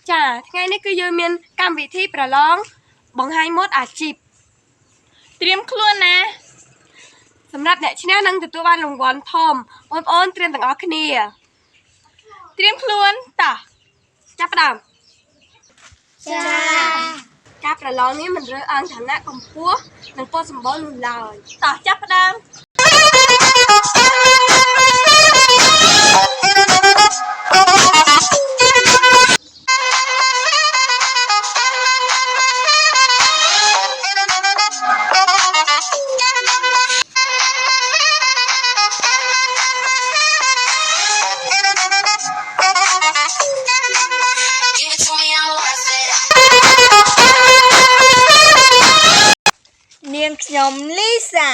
Chà,ថ្ងៃនេះគឺយើងមានកម្មវិធីប្រឡងបង្ហាញម៉ូដអាជីពត្រៀមខ្លួនណាសម្រាប់អ្នកឈ្នះនឹងទទួលបានរង្វាន់ធំបងប្អូនត្រៀមទាំងអស់គ្នាត្រៀមខ្លួនតោះចាប់ផ្ដើមចាការប្រឡងនេះមិនរើសអើងឋានៈកម្ពស់និងពណ៌សម្បុរនោះឡើយតោះចាប់ផ្ដើមនាងខ្ញុំលីសា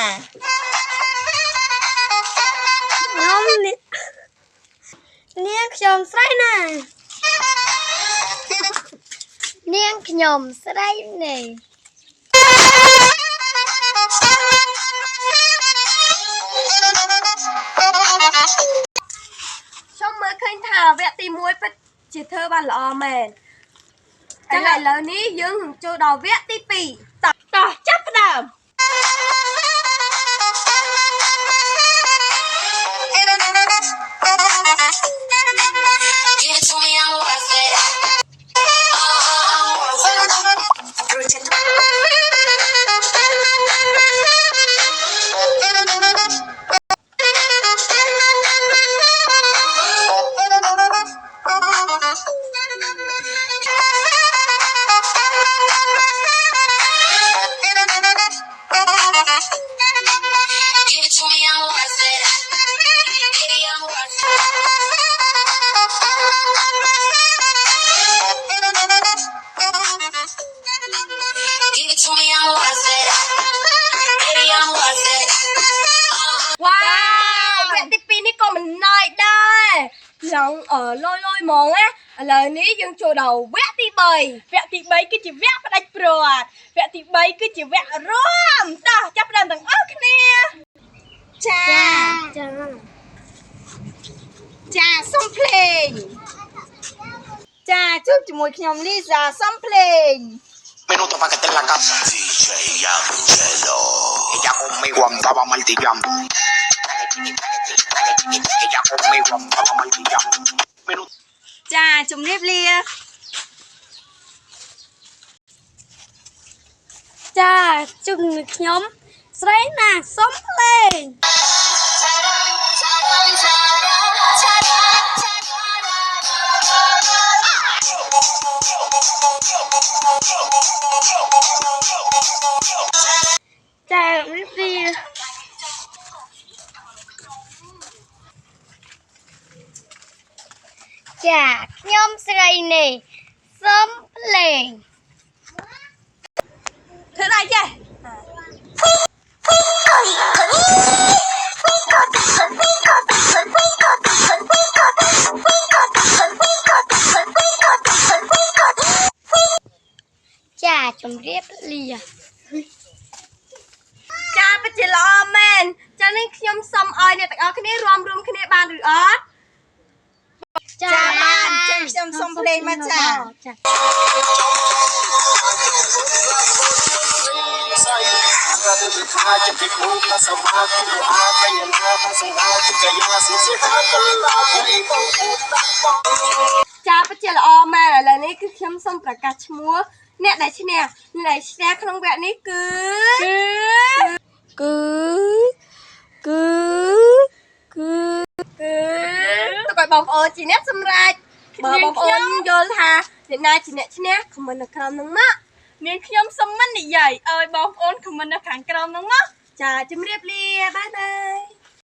នាងខ្ញុំស្រីណានាងខ្ញុំស្រីនេះខ្ញុំមើលឃើញថាវគ្គទី1ពិតជាធ្វើបានល្អមែនចឹងឥឡូវនេះយើងនឹងចូលដល់វគ្គទី2តោះចាប់ផ្ដើមឡើងលយហ្មងណាឥឡូវនេះយើងចូលដល់វគ្គទី3វគ្គទី3គឺជាវគ្គផ្ដាច់ព្រាត់វគ្គទី3គឺជាវគ្គរួមតោះចាប់ផ្ដើមទាំងអស់គ្នាចាសុំភ្លេងចាជួបជាមួយខ្ញុំលីសាសុំភ្លេង Minuto para que esté en la casa. DJ Angelo. Ella conmigo andaba martillando. Ella conmigo andaba martillando. Minuto. ចាជំរាបលាចាជួបជាមួយខ្ញុំស្រីណាសុំភ្លេងចារៀបរៀងចាខ្ញុំស្រីនេះសុំភ្លេងធ្វើไรចេះចាជំរាបលាចាពិតជាល្អមែនចានេះខ្ញុំសុំឲ្យអ្នកទាំងអស់គ្នារួមគ្នាបានឬអត់ចាបានចឹងខ្ញុំសុំភ្លេងមកចាចាពិតជាល្អមែនឥឡូវនេះគឺខ្ញុំសូមប្រកាសឈ្មោះអ្នកដែលឈ្នះក្នុងវគ្គនេះគឺទៅឲ្យបងប្អូនជាអ្នកសម្រេចបើបងប្អូនយល់ថាអ្នកណាជាអ្នកឈ្នះខមមិននៅក្រោមនឹងមកនាងខ្ញុំសុំមិននិយាយឲ្យបងប្អូនខមមិននៅខាងក្រោមនឹងមកចាជម្រាបលាបាយបាយ